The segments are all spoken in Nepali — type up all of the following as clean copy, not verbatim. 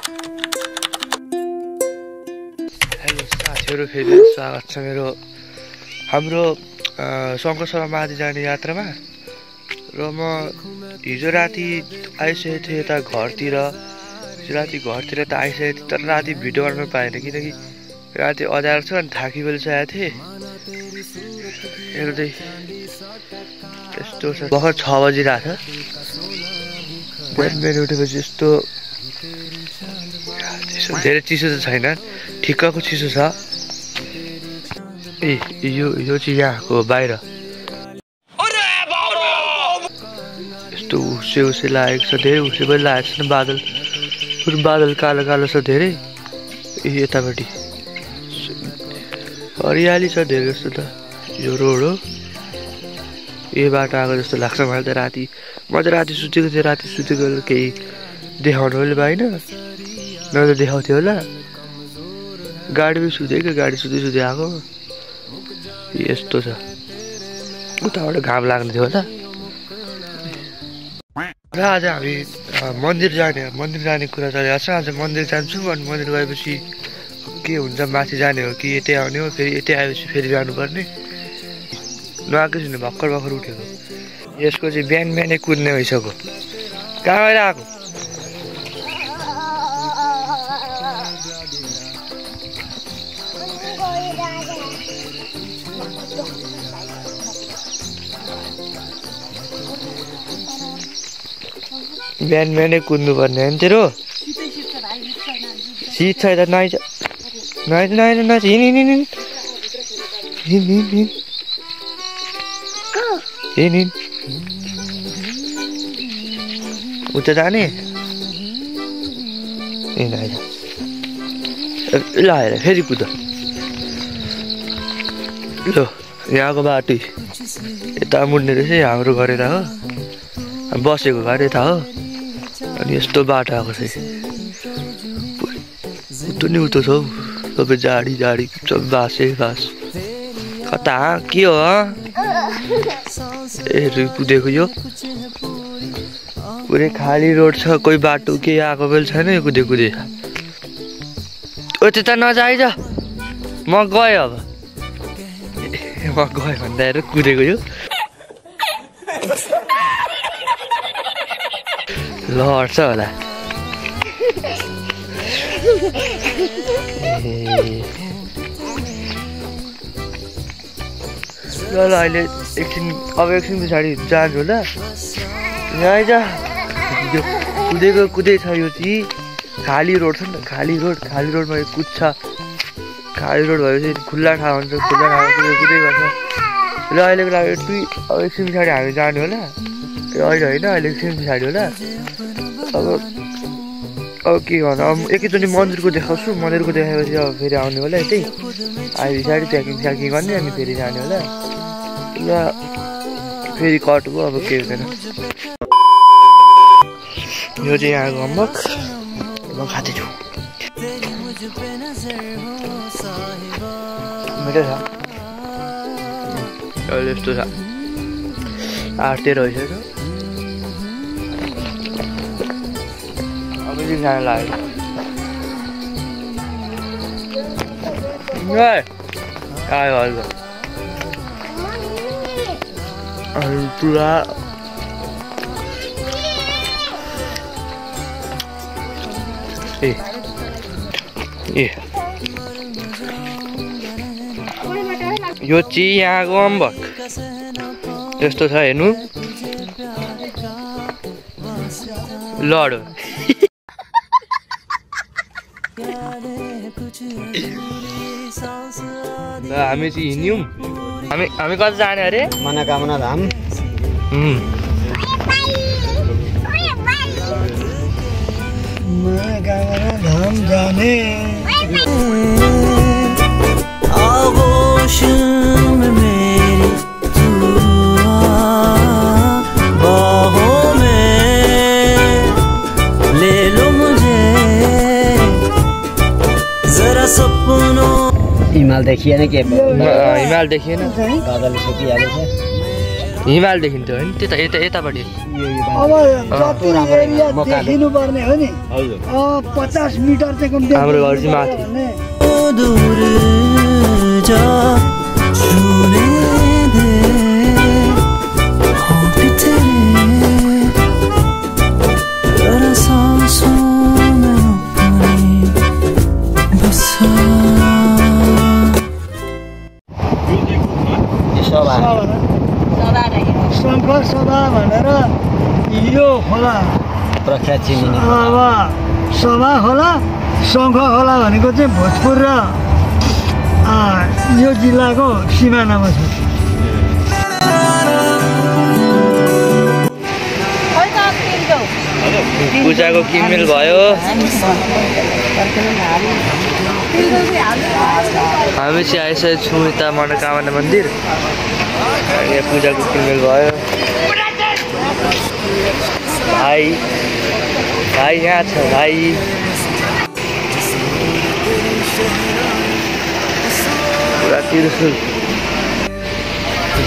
हेलो साथीहरु, फेरि स्वागत छ हाम्रो शङ्कर सभा माथि जाने यात्रामा। र म हिजो राति आइसकेको थिएँ यता घरतिर। त आइसकेको थिएँ, तर राति भिडियो गर्न पाएन किनकि राति अँध्यारो छ अनि थाकी बेलुसकेको थिएँ। हेर्दै यस्तो छ, भर्खर 6 बजिरहेको छ। बिहान उठेपछि यस्तो धेरै चिसो त छैन, ठिक्कको चिसो छ। यो चाहिँ यहाँको बाहिर यस्तो उसे लागेको छ, धेरै उसे पनि लागेको छ। बादल कालो कालो छ धेरै। यतापट्टि हरियाली छ धेरै जस्तो त। यो रोड हो, यो बाटो आएको जस्तो लाग्छ मलाई त। म त राति सुतेको थिएँ। राति सुतेको केही देखाउनु पनि पाइनँ, न त देखाउँथ्यो होला। गाडीमै सुतेको, गाडी सुत्दै आएको। यस्तो छ, उताबाट घाम लाग्ने थियो होला। र आज हामी मन्दिर जाने कुरा चलेको छ। आज मन्दिर जान्छौँ अनि मन्दिर गएपछि के हुन्छ, माथि जाने हो कि यतै आउने हो, फेरि यतै आएपछि फेरि जानुपर्ने। नआएको छैन, भर्खर उठेको। यसको चाहिँ बिहानै कुद्ने भइसक्यो। कहाँ गएर आएको? बिहानै कुद्नु पर्ने होइन तेरो? सिट छ त नआइज हिँड उता जाने। ल आएर फेरि कुद। ल यहाँको बाटो यता मुड्ने रहेछ, हाम्रो घर यता हो, बसेको घर यता हो। अनि यस्तो बाटो आएको छ, उतो नि उतो छ हौ। सबै झाडी सब बाँस। कता के हो? कुदेको यो पुरै खाली रोड छ, कोही बाटो केही आएको पनि छैन। यो कुदे ओ त्यता नजाइज, म गएँ। अब म गएँ भन्दा हेर कुदेको यो। लड्छ होला। ल अहिले एकछिन पछाडि जान्छु होला। यहाँ आइज। कुदै छ यो चाहिँ खाली रोड छ नि त। खाली रोडमा यो कुद्छ। खाली रोड भएपछि खुल्ला ठाउँ हुन्छ, खुल्ला ठाउँ कुदै गर्छ। र अहिलेको लागि अब एकछिन पछाडि हामी जाने होला। अहिले होइन, अहिले एकछिन पछाडि होला। अब के गर्नु, अब एकैचोटि मन्दिरको देखाउँछु। मन्दिरको देखाएपछि अब फेरि आउने होला यतै। आए पछाडि प्याकिङ गर्ने अनि फेरि जाने होला। ल फेरि कट भयो, अब के हुँदैन। यो चाहिँ यहाँको अम्बक म खाँदैछु। मिठो छ। अहिले यस्तो छ, 8-13 भइसक्यो। अब चाहिँ खान लाग्यो। आयो पुरा यो चाहिँ यहाँको अम्बक यस्तो छ, हेर्नु। लड हामी चाहिँ हिँड्यौँ। हामी कता जाने अरे? मनोकामना धाम। मनोकामना धाम जाने। आगोश में मेरी तू बाहों में ले लो मुझे जरा सपनों। हिमाल देखिएन के? हिमाल देखिएन, बादल छुटिहालेको छ। हिमाल देखिन्थ्यो होइन त्यता यतापट्टि अब जति एरिया देखिनु पर्ने हो नि 50 मिटर चाहिँ कम हाम्रो घर चाहिँ माथि दूर जा छूने दे होठ तेरे जरा सांसों में अपनी बसा शङ्ख सभा भनेर यो खोला प्रख्यात चिनिने अब सभा खोला शङ्ख खोला भनेको चाहिँ भोजपुर र यो जिल्लाको सिमानामा छ। पूजाको किनमेल भयो हामी चाहिँ आइसकेको छौँ यता मनोकामना मन्दिर यहाँ पूजाको किनमेल भयो भाइ यहाँ छ भाइ पुरा तिर्सुल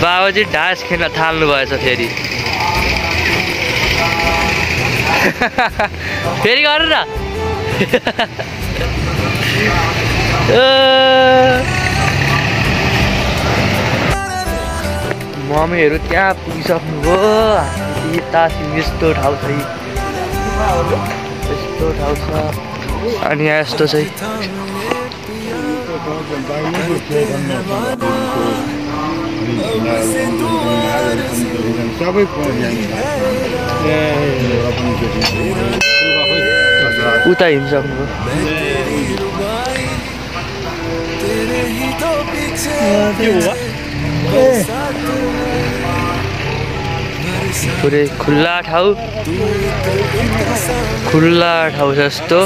बाबा चाहिँ ढाँस खेल्न थाल्नु भएछ फेरि फेरि गर्नु न मम्मीहरू त्यहाँ पुगिसक्नुभयो यता यस्तो ठाउँ छ यस्तो ठाउँ छ अनि यहाँ यस्तो चाहिँ उता हिँड्सक्नुभयो पुरै खुल्ला ठाउँ जस्तो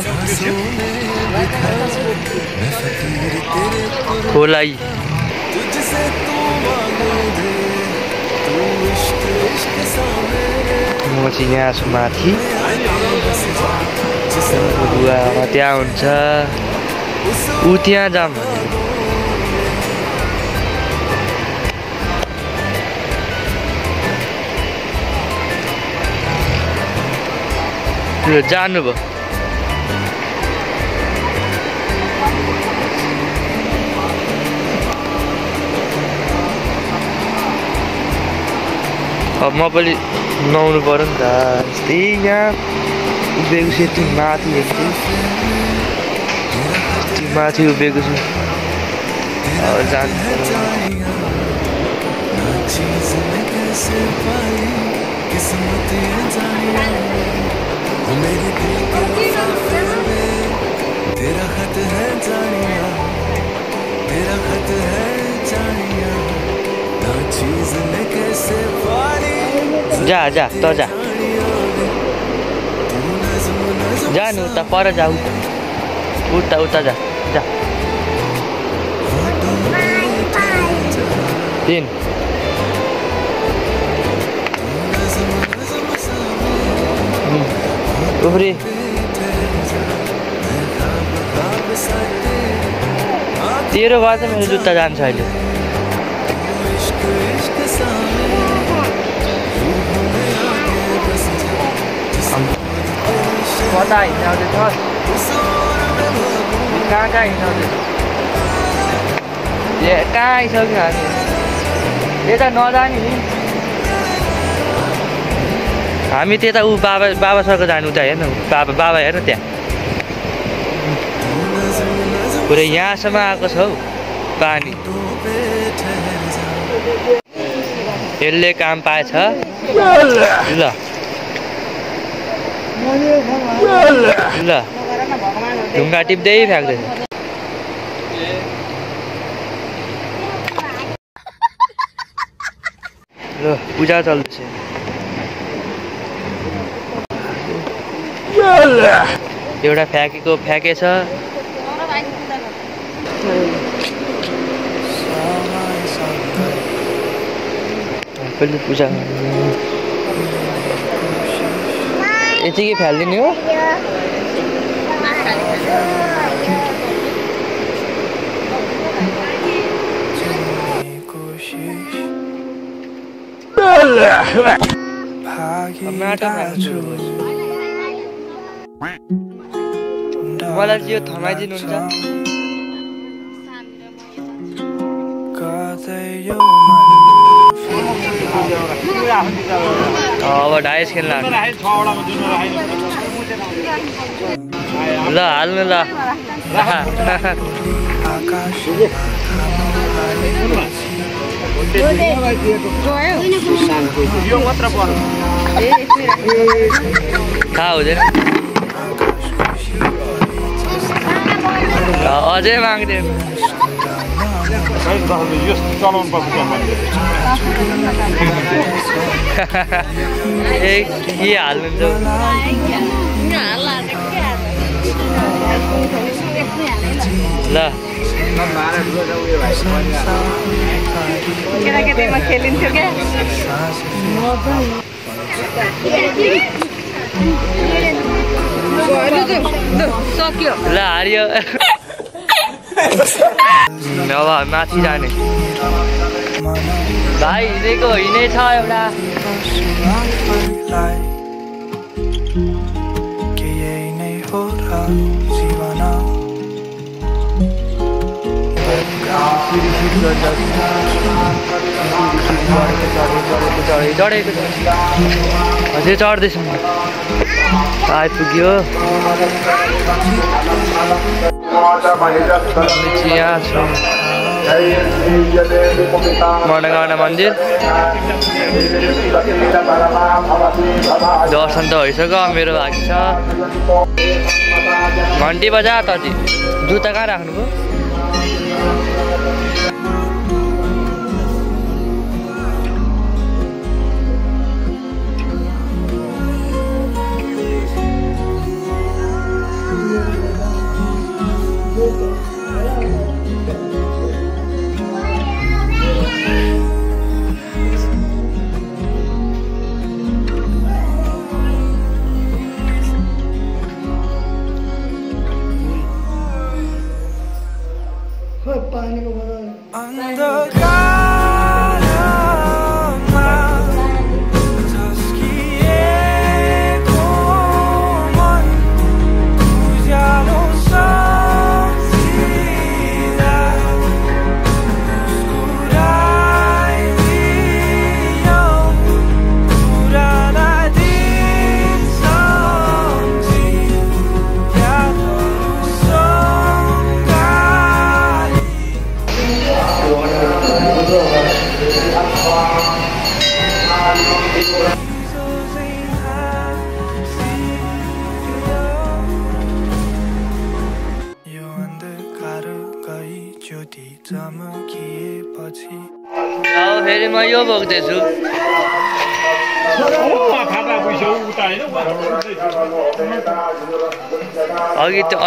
खोलाई म चाहिँ यहाँ छु माथि बुवा त्यहाँ हुन्छ ऊ त्यहाँ जाम जानुभयो अब म पनि नुहाउनु पर्यो नि त यस्तै यहाँ उभिएको छु यति माथि यति माथि उभिएको छु अब जानु तेरा खत है जानिया तेरा खत है जानिया ना चीज ने कैसे पाली जा त जा जानु उता पर जा उता जा तीन उफ्री तेरो भए चाहिँ मेरो जुत्ता जान्छ अहिले कता हिँडाउँदैछ कहाँ हिँडाउँदैछ ए कहाँ आइसक्यो हामी यता नजाने नि हामी त्यता ऊ बाबासँग जानु उता हेर्न बाबा हेर्न त्यहाँ पुरै यहाँसम्म आएको छ हौ पानी यसले काम पाएछ ल ढुङ्गा टिप्दै फ्याँक्दैछ ल पूजा चल्दैछ एउटा फ्याँकेछ पहिले पूजा यतिकै फ्यालिदिने हो मलाई चाहिँ यो थमाइदिनुहुन्छ अब डाइस खेल्न ल हाल्नु ल थाहा हुँदैन अझै माग्दैन ए के हाल्नुहुन्छ ल केटाकेटीमा खेलिन्थ्यो क्या सक्यो ल हारियो अब माथि जाने भाइ हिँडेको हिँडै छ एउटा चढेको अझै चढ्दैछौँ आइपुग्यो यहाँ छौँ मनोकामना मन्दिर दर्शन त भइसक्यो मेरो बाँकी छ घन्टी बजा त जुत्ता कहाँ राख्नुभयो पानीको बोतल फेरि म यो बोक्दैछु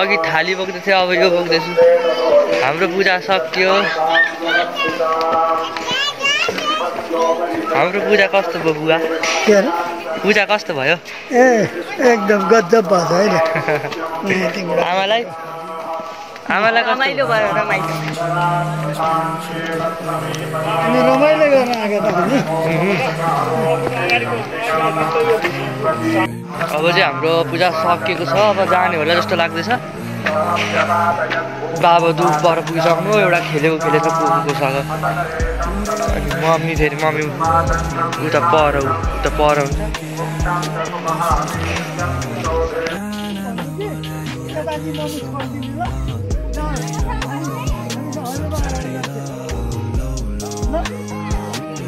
अघि थाली बोक्दै थियो अब यो बोक्दैछु हाम्रो पूजा सक्यो हाम्रो पूजा कस्तो भयो बुवा पूजा कस्तो भयो ए एकदम गजब भयो हैन आमालाई रमाइलो भयो रमाइलो अनि रमाइलो गर्न आएको त अब चाहिँ हाम्रो पूजा सकिएको छ अब जाने होला जस्तो लाग्दैछ बाबा दुध पर पुगिसक्नु एउटा खेलेको पुगेको छ अनि मम्मी फेरि मम्मी उता पर हुन्छ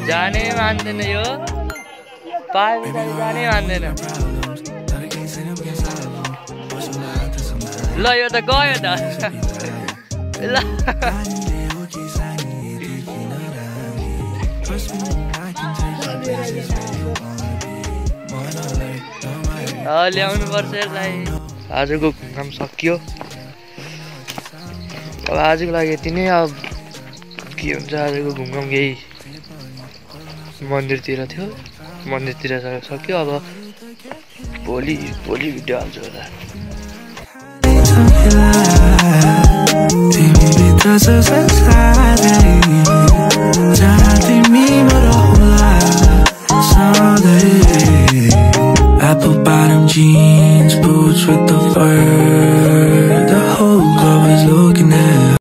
जाने मान्दैन यो पाए जाने मान्दैन ल यो त गयो त ल ल्याउनु पर्छ यसलाई आजको घुम सकियो अब आजको लागि यति नै अब के हुन्छ आजको घुमघाम यही मन्दिरतिर थियो मन्दिरतिर सक्यो अब भोलि भिडियो हाल्छु होला